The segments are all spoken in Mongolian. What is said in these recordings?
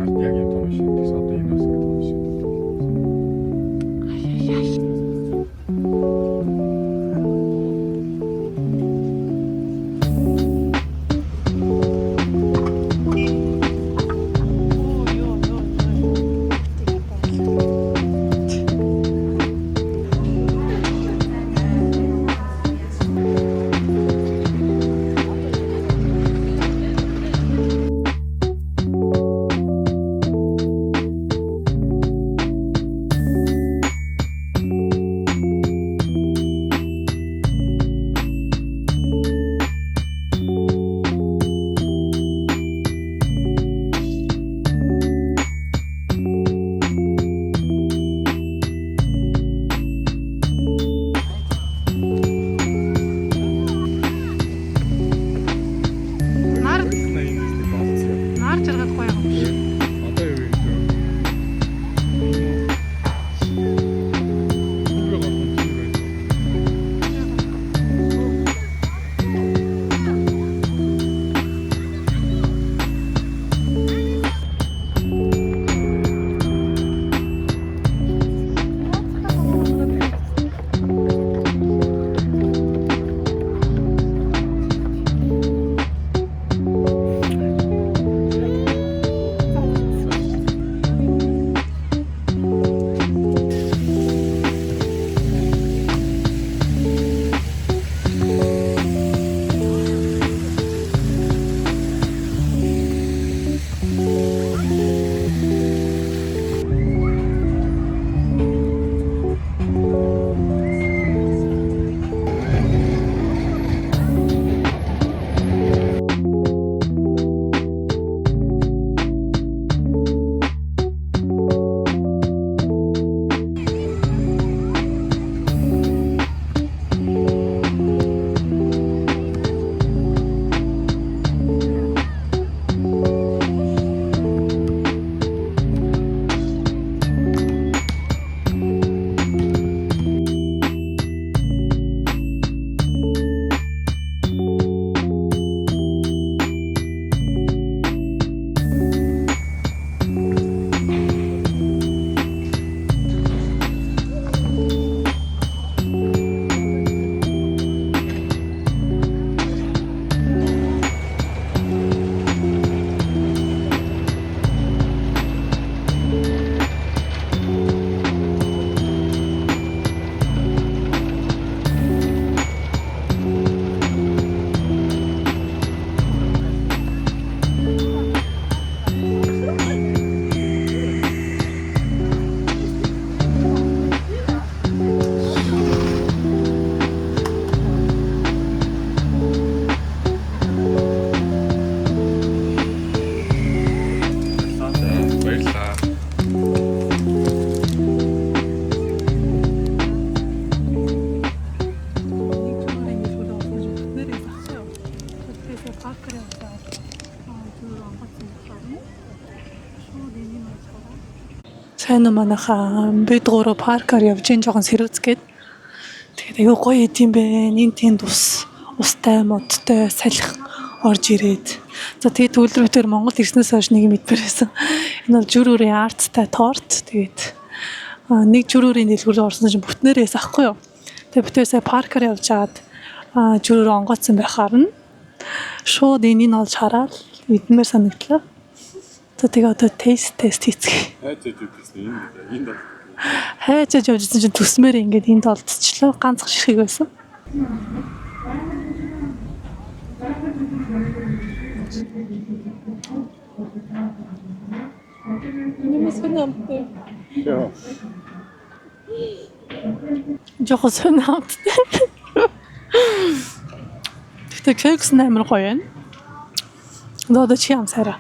ард яг юм том шиг. Тэгээс одоо энэ бас том шиг. Сайн манайхаа бид гурав паркаар явж ин жоохон сэрүүцгээд. Тэгээд аюу гоё идэм бэ. Нэг тийм устай модтой салхи орж ирээд. За тэгээд төлөвлөрөөр Монгол ирснээс хойш нэг мэдмээр байсан. Энэ бол журүүрийн арттай торт. Тэгээд нэг журүүрийн дэлгүүр орсон чинь бүтнээрээс ахгүй юу. Тэгээд бүтээсээ паркаар явж хаад журүүр онгоцсон байхаар нь шууд энийг олж хараад идмээр санагдлаа. За тэгээ одоо тест хийцгээе. Хайчаж явжсэн чинь төсмөр ингээд энд олдчихлоо. Ганцхан ширхэг байсан. Нэмэсгэнэмтэй. Яа. Жохо сонамттай. Тэгтээ кекс нэмэр гоё юм. Додо чи амсараа.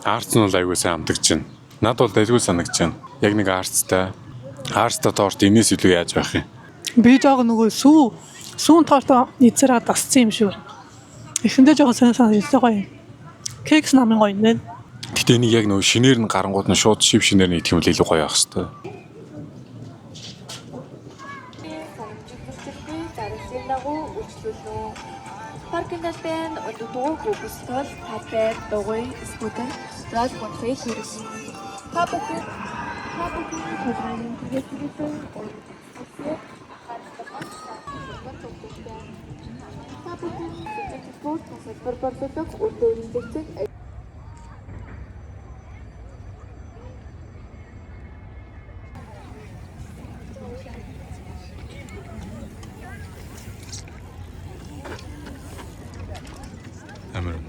Арц нь бол аягүй сайн амтагч байна. Над бол дэжгүй санагч байна. Яг нэг арцтай торт энэс илүү яаж байх юм? Би жоо нөгөө сүүн торт эцэраа дасцсан юм шүү. Эхэндээ жоо санагдсан гоё. Кекс намын гоё нэ. Гэтэ энийг яг нөгөө шинээр нь гарангууд нь шууд шинээр нь идэх юм л илүү гоё байх хэвээр. Парк Финландийн өдөртөө хөгжтөл хатбай дугуй скутер рал концей хэрэг. Та бүхэн хөдөлгөөний хэрэгцээтэй өөрсдөө спорт салбарт өдөртөө зэцэг Амар.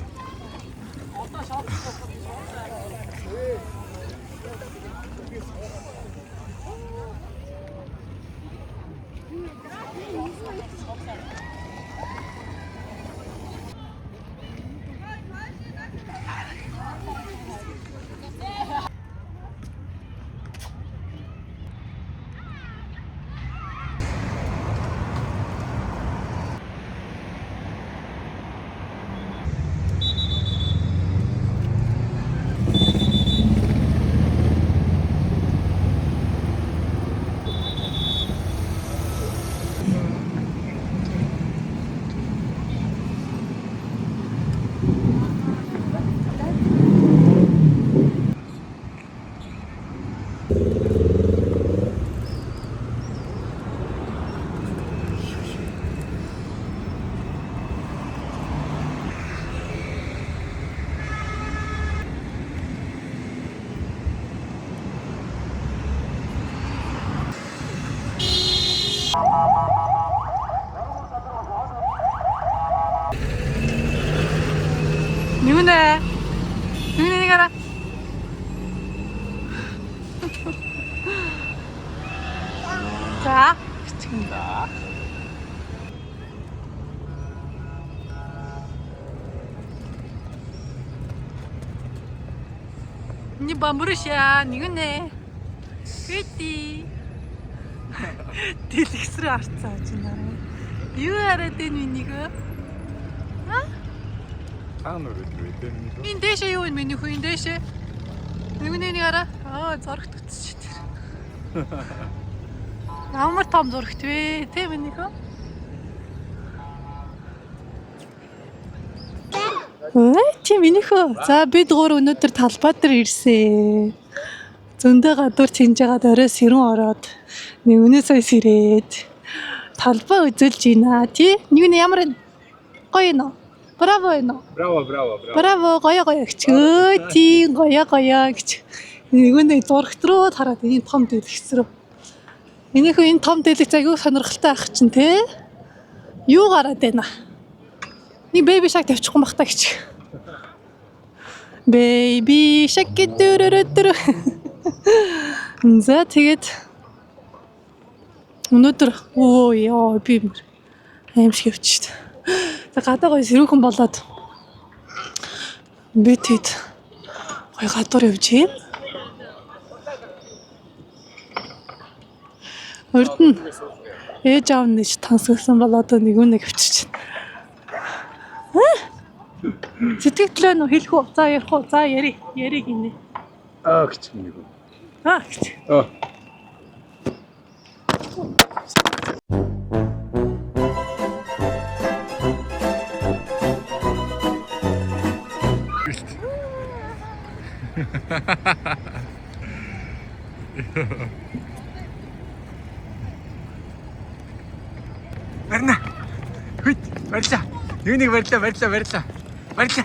Нүнэ. Нүнэ гараа. За. За. Не бамбуршаа, нэгнэ. Хэти. Дэлгэсрүү арцаа гэж нэрээ. Юу хараад энэ минийг? Та нар өдрөө энэ. Энэ дэшээ юу энэ миний хүн дэшээ? Нэгнэ нэг араа. Зурагт үтсэж тэр. Ямар том зурагт вэ? Тэ миний хүн? Тийм миний хүн. За бид гур өнөөдөр талбай дээр ирсэн. Зөндөө гадуур чинж байгаад орой сэрүүн ороод нэг өнөө саяс ирээд талбай үзүүлж байна тий. Нэг нь ямар гоё нөө. Браво нөө. Браво гоё гэж. Тий гоё гэж. Нэг нь зурагт руу хараад энэ том дэлгэц рүү. Энийхөө энэ том дэлгэц аягүй сонирхолтой ах чинь тий. Юу гараад байна? Нэг бэби шаг тавьчихсан бах та гэж. Baby shark дөрөрөдөр. За тэгээд өнөөдөр яа би аимшиг явчих. За гадаа гоё сэрүүхэн болоод би тэгэд гоё гадуур явж юм. Урд нь ээж аав нь тансагсан болоод нэг үнэ авчиж байна. Сэтгэлдээ нөө хэлэх үү? За ярих уу? За ярих гинэ. Гэж нэг. Гэж. Барна. Хүйт, барьлаа. Юуныг барьлаа.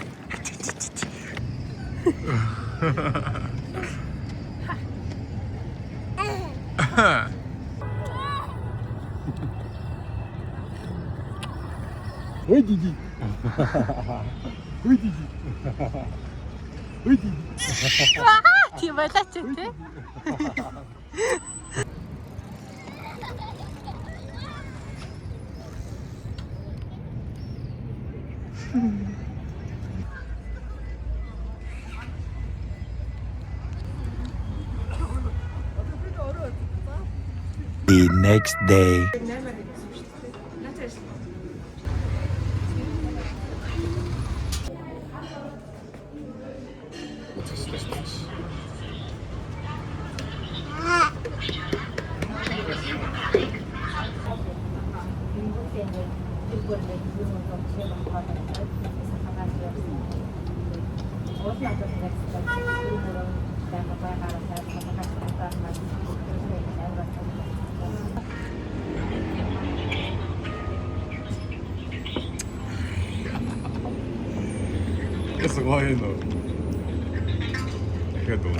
Ой диди. Тийм байлаа ч тий. The next day. すごいの。ありがとう。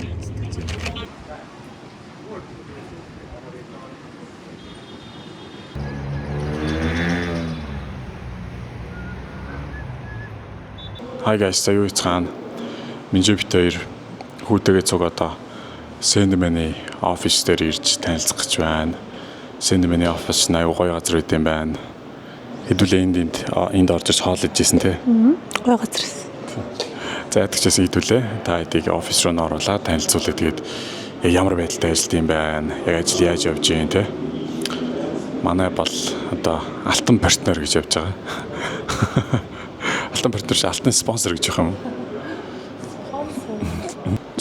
Hi guys, сая юу цаана. Минжи бит хоёр хүүтэйгээ цуг одоо Сэндмэний офис дээр ирж танилцах гэж байна. Сэндмэний офис нь аюу гоё газар үт юм байна. Хэдүүлээ энд орж иж хоол ижсэн те. Гоё газар байсан. За ядагчаас хэдүүлээ. Та хэдийг офис руу н оруулаад танилцуулаад тэгээд ямар байдалтай ажилладаг юм байна. Яг ажил яаж явж байна те. Манай бол одоо алтан партнер гэж явж байгаа. Алтан партнер чи алтан спонсор гэж явах юм.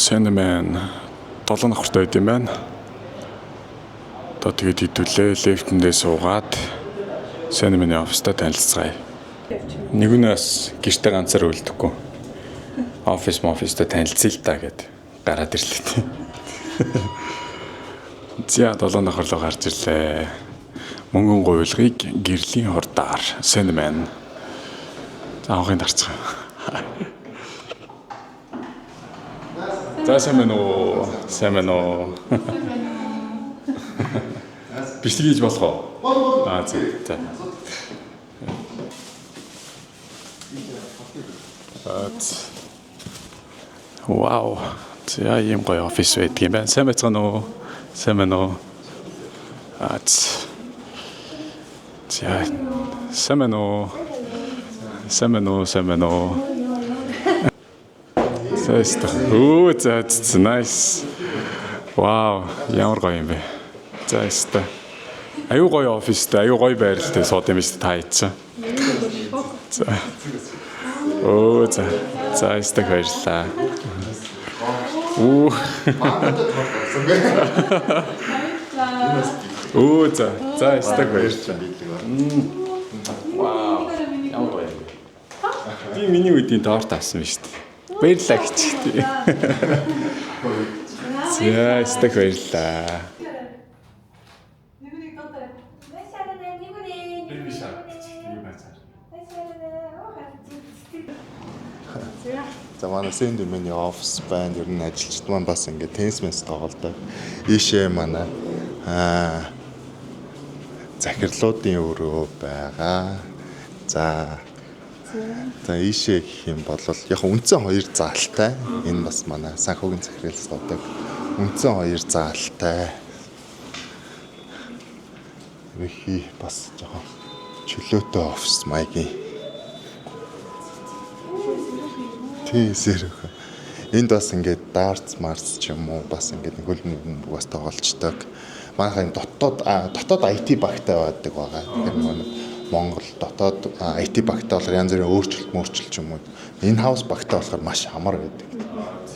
Сэндмэн 7 нохортой байд юм байна. Одоо тэгээд хэдүүлээ лефтэндээ суугаад Сэндмэний оффистаа танилцгаая. Нэгнээс гэртээ ганцаар үлдэхгүй. Оффистэй танилцъя л та гэд гараад ирлээ. За 7 нохор руу гарч ирлээ. Мөнгөн гуйлгыг гэрлийн хурдаар Сэндмэн. За авахын дарцгаа. За Сэндмэн уу. Бичлэг хийж болох уу? Аа за. Вау. За ийм гоё офис байдаг юм байна. Сайн байцгаана уу? Сэндмэн уу. За. Сэндмэн уу. That's nice. Wow, ямар гоё юм бэ. За яста. Аюу гоё офистэй, аюу гоё байралтай сууд юм шүү дээ та ийцсан. За. За яста баярлаа. За яста баярлаа. Вау. Ямар гоё. Би миний үеийн торт авсан шүү дээ. Баярлалаа гэж. За яста баярлаа. За манай Сэндмэний офис байна. Ер нь ажилчид маань бас ингээд теннис тоглодог. Ийшээ манай захирлуудын өрөө байгаа. За ийшээ гэх юм бол яг үндсэн 2 заалтай. Энэ бас манай санхүүгийн захирал суудаг. Үндсэн 2 заалтай. Эхий бас жоохон чөлөөтэй офис маягийн. Тэрэг. Энд бас ингээд дартс марс ч юм уу бас ингээд хөлбөмбөг бас тоглолцдог. Манайхын дотоод IT багтай байдаг байгаа. Тэгэхээр Монгол дотоод IT багтай болохоор янз бүрийн өөрчлөлт юм уу. Энэ хаус багтай болохоор маш амар байдаг.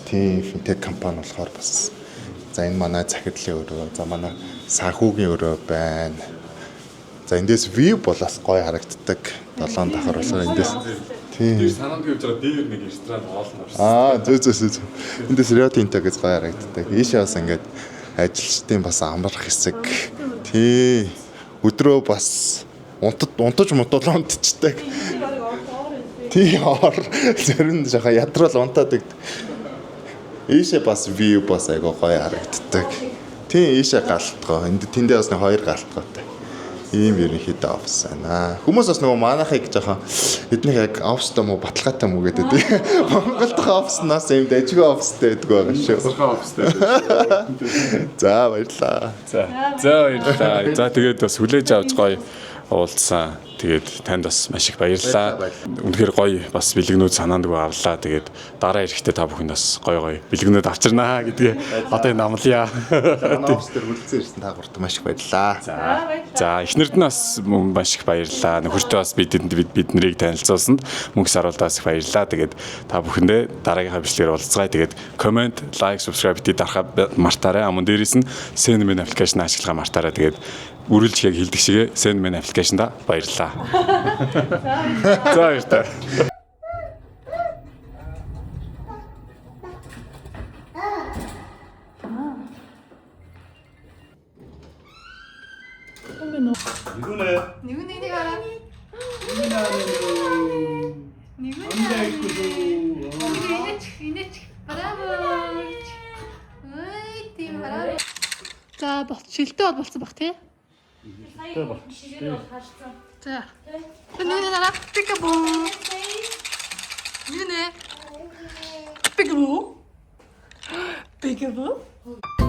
Тийм финтек компани болохоор бас за энэ манай захирлын өрөө, за манай санхүүгийн өрөө байна. За эндээс view болоос гоё харагддаг. 7 давхар болохоор эндээс Тэр санаанд явж байгаа дээр нэг ресторан оолно орсон. Зөө. Эндээс Риотинта гэж гоё харагддаг. Ийшээ бас ингээд ажилчдын бас амрах хэсэг. Тий. Өдрөө бас унтаж унтцдаг. Тий ор зарим жоохон ядрал унтаадаг. Ийшээ бас view бас айгаа гоё харагддаг. Тий ийшээ галтгоо. Тэндээ бас 2 галтгоотой. Ийм ерөнхийдөө офис байна. Хүмүүс бас нөгөө манайхыг жоохон эднийг яг офстой мó баталгаатай мó гэдэг. Монголд офснаас юм дажгүй офстэй байдаг байгаа шүү. Офистэй. За баярлаа. Баярлаа. За тэгээд бас хүлээж авч гоё уулзсан. Тэгээд танд бас маш их баярлалаа. Үнэхээр гоё бас бэлгэнүүд санаанд авлаа. Тэгээд дараа ирэхдээ та бүхэн бас гоё бэлгэнүүд авчирнаа гэдгээ одоо энэ амлая. Офс дээр хүлцэн ирсэн та гурт маш их баярлаа. За эхнэрд нь бас маш их баярлалаа. Нөхөртөө бас бид нарыг танилцуулсанд мөнгө саруулдаас их баярлалаа. Тэгээд та бүхэндээ дараагийнхаа бичлэгээр уулзцгаая. Тэгээд комент, лайк, subscribe бити дарахаа мартаарай. Амун дээрээс нь Сэндмэн аппликейшн ашиглахаа мартаарай. Тэгээд үргэлж яг хэлдэг шигээ Сэндмэн аппликейшнда баярлалаа. За баярлалаа. Нэгнийг хараа. Инеч. Браво. Ой, тийм браво. За шилтэй бол болцсон баг тий. За. Нүнэ нараа пикабу. Нүнэ. Пикабу. Пикабу.